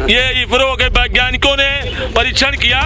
ये इसरो के वैज्ञानिकों ने परीक्षण किया,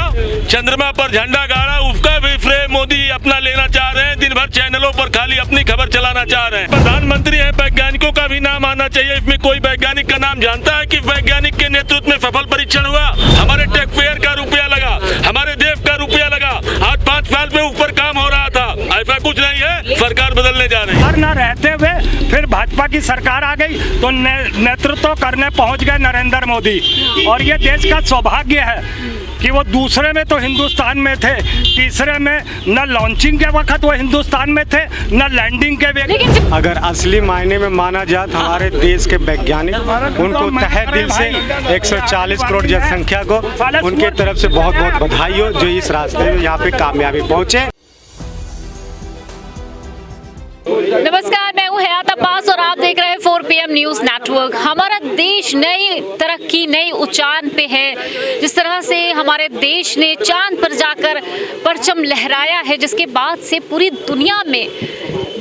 चंद्रमा पर झंडा गाड़ा, उसका भी फ्रेम मोदी अपना लेना चाह रहे हैं। दिन भर चैनलों पर खाली अपनी खबर चलाना चाह रहे हैं। प्रधानमंत्री हैं, वैज्ञानिकों का भी नाम आना चाहिए। इसमें कोई वैज्ञानिक का नाम जानता है कि वैज्ञानिक के नेतृत्व में सफल परीक्षण हुआ? हमारे टैक्स पेयर का रुपया लगा, हमारे देश का रुपया लगा। आज 5 साल में ऊपर काम हो रहा था, ऐसा कुछ नहीं है। सरकार बदलने जा रही है। न रहते हुए फिर भाजपा की सरकार आ गई तो नेतृत्व करने पहुंच गए नरेंद्र मोदी। और ये देश का सौभाग्य है कि वो दूसरे में तो हिंदुस्तान में थे, तीसरे में न लॉन्चिंग के वक्त वो हिंदुस्तान में थे, न लैंडिंग के वक्त। अगर असली मायने में माना जाए तो हमारे देश के वैज्ञानिक उनको तहे दिल से 140 करोड़ जनसंख्या को उनके तरफ से बहुत बहुत बधाई हो जो इस रास्ते में यहाँ पे कामयाबी पहुँचे। नमस्कार, मैं हूँ हयात अब्बास और आप देख रहे हैं 4 PM न्यूज़ नेटवर्क। हमारा देश नई तरक्की, नई ऊंचाई पे है। जिस तरह से हमारे देश ने चांद पर जाकर परचम लहराया है, जिसके बाद से पूरी दुनिया में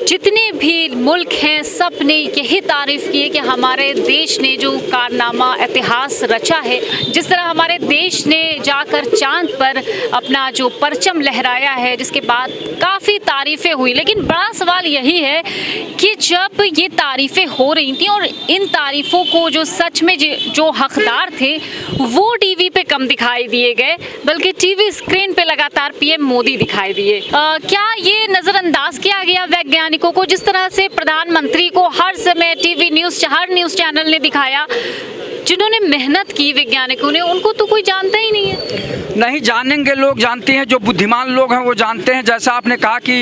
जितने भी मुल्क हैं सब ने यही तारीफ की है कि हमारे देश ने जो कारनामा इतिहास रचा है, जिस तरह हमारे देश ने जाकर चांद पर अपना जो परचम लहराया है, जिसके बाद काफ़ी तारीफ़ें हुई। लेकिन बड़ा सवाल यही है कि जब ये तारीफ़ें हो रही थी और इन तारीफ़ों को जो सच में जो हकदार थे वो टीवी पे कम दिखाई दिए गए, बल्कि टीवी स्क्रीन पे लगातार PM मोदी दिखाई दिए। क्या ये नज़रअंदाज किया गया वैज्ञानिकों को? जिस तरह से प्रधानमंत्री को हर समय टीवी न्यूज़, हर न्यूज़ चैनल ने दिखाया, जिन्होंने मेहनत की वैज्ञानिकों ने, उनको तो कोई जानता ही नहीं है। नहीं जानेंगे, लोग जानते हैं, जो बुद्धिमान लोग हैं वो जानते हैं। जैसा आपने कहा कि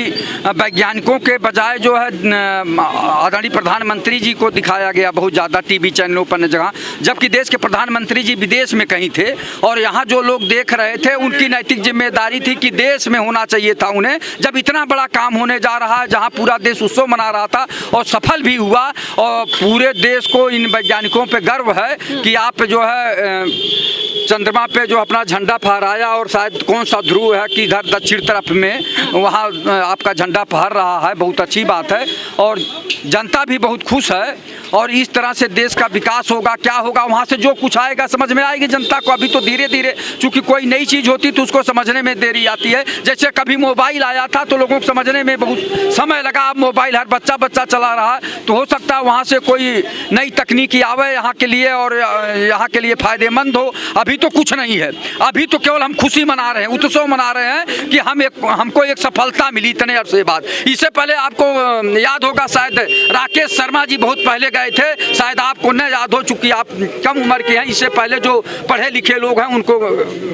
वैज्ञानिकों के बजाय जो है आदरणीय प्रधानमंत्री जी को दिखाया गया बहुत ज़्यादा टीवी चैनलों पर जगह, जबकि देश के प्रधानमंत्री जी विदेश में कहीं थे और यहाँ जो लोग देख रहे थे उनकी नैतिक जिम्मेदारी थी कि देश में होना चाहिए था उन्हें। जब इतना बड़ा काम होने जा रहा है, जहाँ पूरा देश उत्सव मना रहा था और सफल भी हुआ, और पूरे देश को इन वैज्ञानिकों पर गर्व है कि आप जो है चंद्रमा पे जो अपना झंडा फहराया, और शायद कौन सा ध्रुव है कि इधर दक्षिण तरफ में वहाँ आपका झंडा फहर रहा है। बहुत अच्छी बात है और जनता भी बहुत खुश है। और इस तरह से देश का विकास होगा, क्या होगा, वहाँ से जो कुछ आएगा समझ में आएगी जनता को। अभी तो धीरे धीरे, चूँकि कोई नई चीज़ होती तो उसको समझने में देरी आती है। जैसे कभी मोबाइल आया था तो लोगों को समझने में बहुत समय लगा। अब मोबाइल हर बच्चा चला रहा है, तो हो सकता है वहाँ से कोई नई तकनीकी आवे यहाँ के लिए और यहाँ के लिए फ़ायदेमंद हो। अभी तो कुछ नहीं है, अभी तो केवल हम खुशी मना रहे हैं, उत्सव मना रहे हैं कि हमको एक सफलता मिली इतने अरसे बाद। इससे पहले आपको याद होगा, शायद राकेश शर्मा जी बहुत पहले गए थे, शायद आपको न याद हो, चूँकि आप कम उम्र के हैं। इससे पहले जो पढ़े लिखे लोग हैं उनको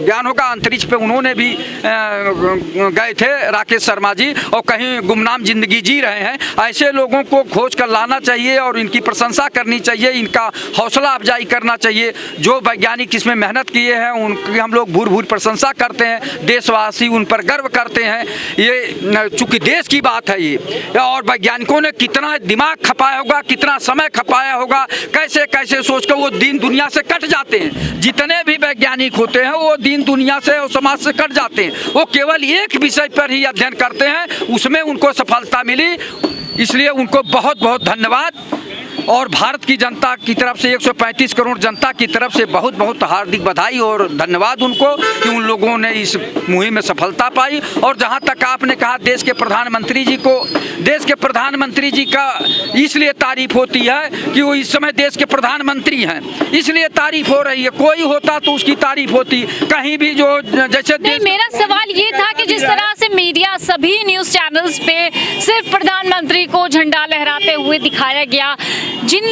ज्ञान होगा, अंतरिक्ष पे उन्होंने भी गए थे राकेश शर्मा जी, और कहीं गुमनाम जिंदगी जी रहे हैं। ऐसे लोगों को खोज कर लाना चाहिए और इनकी प्रशंसा करनी चाहिए, इनका हौसला अफजाई करना चाहिए। जो वैज्ञानिक इसमें मेहनत किए हैं उनकी हम लोग भूर प्रशंसा करते हैं, देशवासी उन पर गर्व करते हैं। ये चूँकि देश की बात है ये, और वैज्ञानिकों ने कितना दिमाग खपाया होगा, कितना समय खपाया होगा, कैसे कैसे सोचकर वो दीन दुनिया से कट जाते हैं। जितने भी वैज्ञानिक होते हैं वो दीन दुनिया से और समाज से कट जाते हैं, वो केवल एक विषय पर ही अध्ययन करते हैं, उसमें उनको सफलता मिली, इसलिए उनको बहुत बहुत धन्यवाद। और भारत की जनता की तरफ से 135 करोड़ जनता की तरफ से बहुत बहुत हार्दिक बधाई और धन्यवाद उनको कि उन लोगों ने इस मुहिम में सफलता पाई। और जहां तक आपने कहा देश के प्रधानमंत्री जी का इसलिए तारीफ होती है कि वो इस समय देश के प्रधानमंत्री हैं, इसलिए तारीफ हो रही है। कोई होता तो उसकी तारीफ होती, कहीं भी जो जैसे नहीं, मेरा सवाल ये था कि जिस तरह से मीडिया सभी न्यूज़ चैनल्स पे सिर्फ प्रधानमंत्री को झंडा लहराते हुए दिखाया गया, जिन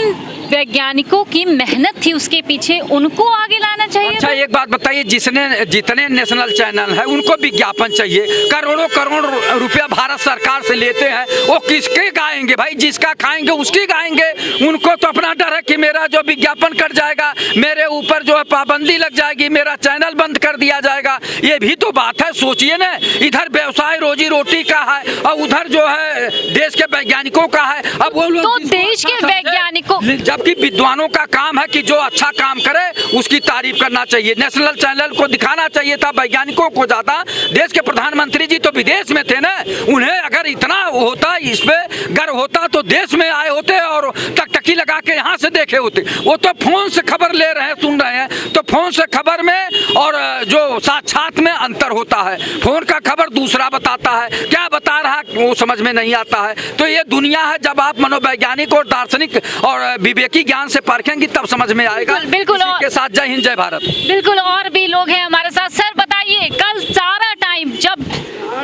वैज्ञानिकों की मेहनत थी उसके पीछे, उनको आगे लाना चाहिए। अच्छा, एक बात बताइए, जितने नेशनल चैनल है उनको विज्ञापन चाहिए, करोड़ों करोड़ रुपया भारत सरकार से लेते हैं, वो किसके गाएंगे भाई? जिसका खाएंगे उसकी गाएंगे। उनको तो अपना डर है कि मेरा जो विज्ञापन कट जाएगा, मेरे ऊपर जो है पाबंदी लग जाएगी, मेरा चैनल बंद कर दिया जाएगा। ये भी तो बात है, सोचिए ना, इधर व्यवसाय रोजी रोटी का है और उधर जो है देश के वैज्ञानिकों का है। अब वो लोग तो देश के वैज्ञानिकों, जबकि विद्वानों का काम है कि जो अच्छा काम करे उसकी तारीफ करना चाहिए। नेशनल चैनल को दिखाना चाहिए था वैज्ञानिकों को ज़्यादा। देश के प्रधानमंत्री जी तो विदेश में थे ना, उन्हें अगर इतना होता, इस पे गर्व होता तो देश में आए होते और टकटकी लगा के यहाँ से देखे होते। वो तो फोन से खबर ले रहे हैं, सुन रहे हैं, तो फोन से खबर में और जो साक्षात में अंतर होता है। फोन का खबर दूसरा बताता है, क्या बता रहा है वो समझ में नहीं आता है। तो ये दुनिया है, जब आप मनोवैज्ञानिक और दार्शनिक और विवेकी ज्ञान से परखेंगे तब समझ में आएगा। बिल्कुल। इसी के साथ जय हिंद जय भारत। बिल्कुल, और भी लोग हैं हमारे साथ। सर बताइए, कल सारा टाइम जब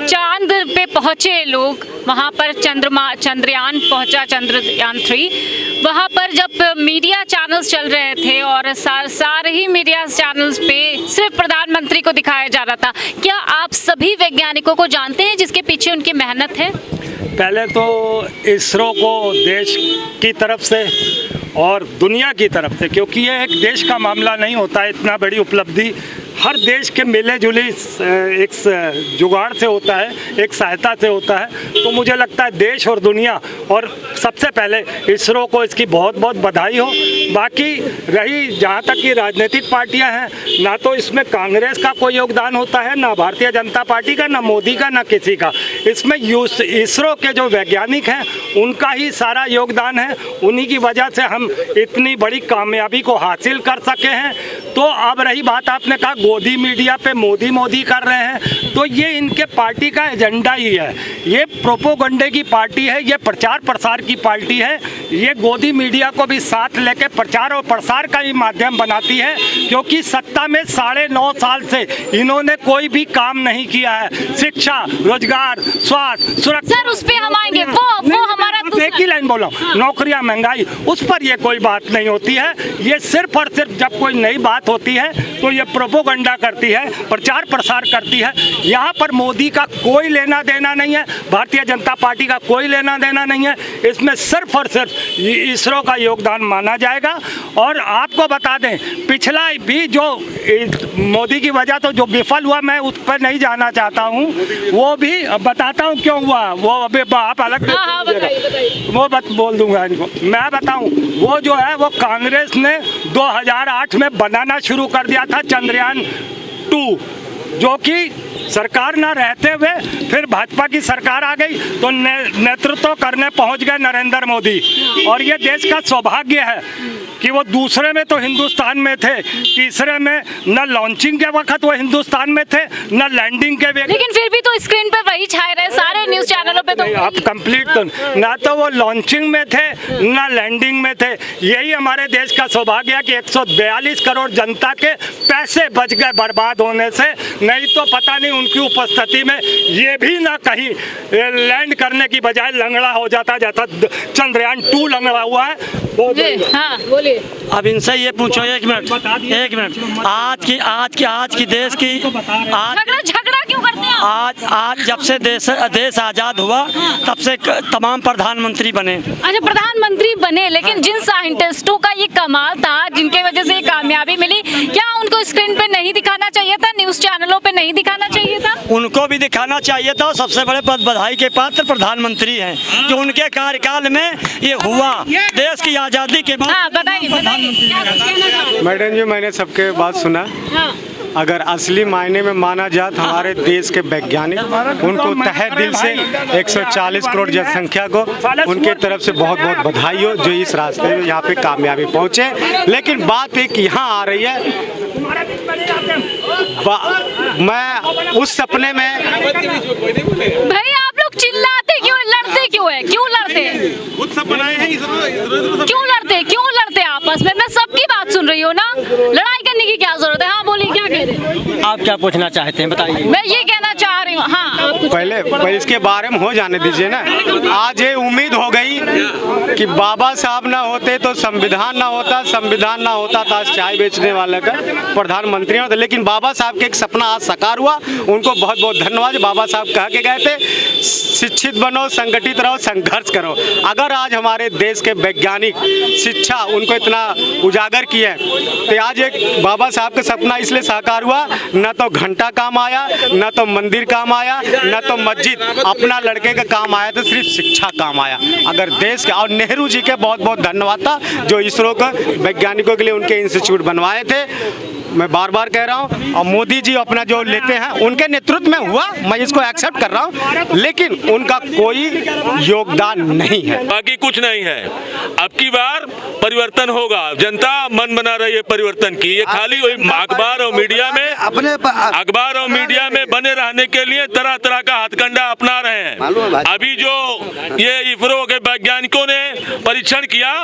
चांद पे पहुंचे लोग, वहां पर चंद्रयान पहुंचा, चंद्रयान 3, वहां पर जब मीडिया चैनल्स चल रहे थे और सारे ही मीडिया चैनल्स पे सिर्फ प्रधानमंत्री को दिखाया जा रहा था, क्या आप सभी वैज्ञानिकों को जानते हैं जिसके पीछे उनकी मेहनत है? पहले तो इसरो को देश की तरफ से और दुनिया की तरफ से, क्योंकि ये एक देश का मामला नहीं होता है, इतना बड़ी उपलब्धि हर देश के मिले जुली एक जुगाड़ से होता है, एक सहायता से होता है। तो मुझे लगता है देश और दुनिया और सबसे पहले इसरो को इसकी बहुत बहुत बधाई हो। बाकी रही जहाँ तक कि राजनीतिक पार्टियां हैं, ना तो इसमें कांग्रेस का कोई योगदान होता है, ना भारतीय जनता पार्टी का, ना मोदी का, ना किसी का। इसमें इसरो के जो वैज्ञानिक हैं उनका ही सारा योगदान है। उन्हीं की वजह से हम इतनी बड़ी कामयाबी को हासिल कर सके हैं। तो अब रही बात, आपने कहा गोदी मीडिया पे मोदी कर रहे हैं, तो ये इनके पार्टी का एजेंडा ही है। ये प्रोपोगंडे की पार्टी है, ये प्रचार प्रसार की पार्टी है। ये गोदी मीडिया को भी साथ लेके प्रचार और प्रसार का ही माध्यम बनाती है, क्योंकि सत्ता में 9.5 साल से इन्होंने कोई भी काम नहीं किया है। शिक्षा, रोजगार, स्वास्थ्य, सुरक्षा, सर उस पे हम आएंगे। वो हमारा एक ही लाइन बोला, नौकरियां, महंगाई, उस पर ये कोई बात नहीं होती है। ये सिर्फ और सिर्फ जब कोई नई बात होती है तो ये प्रोपोगंडा करती है, प्रचार प्रसार करती है। यहाँ पर मोदी का कोई लेना देना नहीं है, भारतीय जनता पार्टी का कोई लेना देना नहीं है। इसमें सिर्फ और सिर्फ इसरो का योगदान माना जाएगा। और आपको बता दें, पिछला भी जो मोदी की वजह तो जो विफल हुआ, मैं उस पर नहीं जाना चाहता हूँ, वो भी बताता हूँ क्यों हुआ। वो अभी आप अलग वो बोल दूंगा इनको। मैं बताऊं, वो जो है वो कांग्रेस ने 2008 में बनाना शुरू कर दिया था चंद्रयान 2, जो कि सरकार ना रहते हुए फिर भाजपा की सरकार आ गई तो नेतृत्व करने पहुंच गए नरेंद्र मोदी। और ये देश का सौभाग्य है कि वो दूसरे में तो हिंदुस्तान में थे, तीसरे में न लॉन्चिंग के वक्त वो हिंदुस्तान में थे, न लैंडिंग के वक्त। लेकिन फिर भी तो स्क्रीन पे वही छाए रहे सारे न्यूज चैनलों पे। तो आप कंप्लीट तो ना तो वो लॉन्चिंग में थे, ना लैंडिंग में थे। यही हमारे देश का सौभाग्य है कि 142 करोड़ जनता के पैसे बच गए बर्बाद होने से। नहीं तो पता नहीं उनकी उपस्थिति में ये भी ना कहीं लैंड करने की बजाय लंगड़ा हो जाता, जैसा चंद्रयान 2 लंगड़ा हुआ है। हाँ बोलिए। अब इनसे ये पूछो, एक मिनट आज की देश की झगड़ा क्यों करते हैं? आज जब से देश आजाद हुआ तब से तमाम प्रधानमंत्री बने। अच्छा, प्रधानमंत्री बने, लेकिन जिन साइंटिस्टों का ये कमाल था, जिनके वजह से ये कामयाबी मिली, क्या उनको स्क्रीन पे नहीं दिखाना चाहिए था? न्यूज चैनलों पे नहीं दिखाना चाहिए था? उनको भी दिखाना चाहिए था। सबसे बड़े बधाई के पात्र प्रधानमंत्री हैं कि उनके कार्यकाल में ये हुआ, देश की आजादी के बाद। बताइए मैडम जी, मैंने सबके बात सुना। अगर असली मायने में माना जाए तो हमारे देश के वैज्ञानिक, उनको तहे दिल से 140 करोड़ जनसंख्या को उनके तरफ से बहुत बहुत बधाई हो, जो इस रास्ते में यहाँ पे कामयाबी पहुँचे। लेकिन बात एक यहाँ आ रही है, मैं उस सपने में भाई आप लोग चिल्लाते क्यों, लड़ते क्यों है, क्यों लड़ते हैं? क्यों लड़ते आपस में? मैं सबकी बात सुन रही हूँ ना, लड़ाई करने की क्या जरूरत है? हाँ बोलिए, क्या कह रहे हैं? आप क्या पूछना चाहते हैं, बताइए। मैं ये कहना चाह रही हूँ। हाँ पहले इसके बारे में हो जाने दीजिए ना। आज ये उम्मीद हो गई कि बाबा साहब ना होते तो संविधान ना होता, संविधान ना होता तो आज चाय बेचने वाले का प्रधानमंत्री होता। लेकिन बाबा साहब के एक सपना आज साकार हुआ, उनको बहुत बहुत धन्यवाद। बाबा साहब कह के गए थे, शिक्षित बनो, संगठित रहो, संघर्ष करो। अगर आज हमारे देश के वैज्ञानिक शिक्षा उनको इतना उजागर किया है, तो आज एक बाबा साहब का सपना इसलिए साकार प्रकार हुआ, न तो घंटा काम आया, न तो मंदिर काम आया, न तो मस्जिद अपना लड़के का काम आया, तो सिर्फ शिक्षा काम आया। अगर देश के, और नेहरू जी के बहुत बहुत धन्यवाद था जो इसरो का वैज्ञानिकों के लिए उनके इंस्टीट्यूट बनवाए थे। मैं बार बार कह रहा हूँ, और मोदी जी अपना जो लेते हैं उनके नेतृत्व में हुआ, मैं इसको एक्सेप्ट कर रहा हूँ, लेकिन उनका कोई योगदान नहीं है। बाकी कुछ नहीं है। अब की बार परिवर्तन होगा, जनता मन बना रही है परिवर्तन की। ये खाली अखबार और मीडिया में बने रहने के लिए तरह तरह का हथकंडा अपना रहे हैं। अभी जो ये इसरो के वैज्ञानिकों ने परीक्षण किया,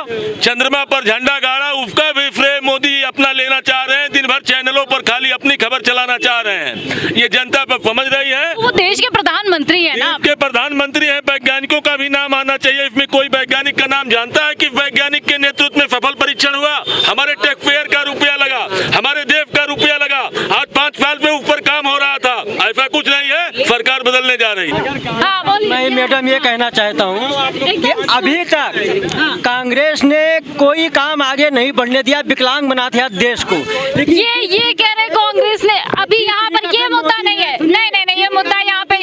चंद्रमा पर झंडा गाड़ा, उसका भी फ्रेम मोदी अपना लेना चाह रहे हैं। दिन भर चैनलों पर खाली अपनी खबर चलाना चाह रहे हैं। ये जनता पर समझ रही है। वो देश के प्रधानमंत्री है ना, के प्रधानमंत्री हैं। वैज्ञानिकों का भी नाम आना चाहिए। इसमें कोई वैज्ञानिक का नाम जानता है कि वैज्ञानिक के नेतृत्व में सफल परीक्षण हुआ? हमारे टैक्स पेयर का रुपया लगा, हमारे देश का रुपया लगा। आज 5 साल में ऊपर काम हो रहा था, ऐसा कुछ नहीं है। सरकार बदलने जा रही है। हाँ, बोलिए। मैं मैडम ये कहना चाहता हूँ कि अभी तक कांग्रेस ने कोई काम आगे नहीं बढ़ने दिया, विकलांग बना दिया देश को। ये कह रहे कांग्रेस ने, अभी यहाँ पर ये मुद्दा नहीं है। नहीं, ये मुद्दा यहाँ पे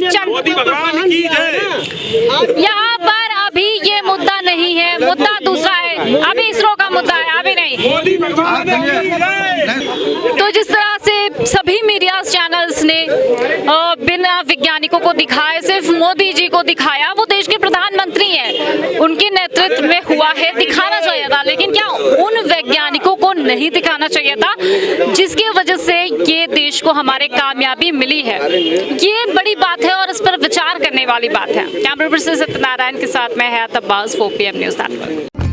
यहाँ पर अभी ये मुद्दा नहीं है, मुद्दा दूसरा है। अभी इसरो का मुद्दा है, अभी नहीं। तो जिस तरह से सभी मीडिया चैनल्स ने बिना वैज्ञानिकों को दिखाए सिर्फ मोदी जी को दिखाया, वो देश के प्रधानमंत्री हैं, उनके नेतृत्व में हुआ है, दिखाना चाहिए था। लेकिन क्या उन वैज्ञानिकों को नहीं दिखाना चाहिए था जिसकी वजह से ये देश को हमारे कामयाबी मिली है? ये बड़ी बात है और इस पर विचार करने वाली बात है। कैमरा पर्सन सत्यनारायण के साथ मैं हयात अब्बास, 4 PM न्यूज़ नेटवर्क।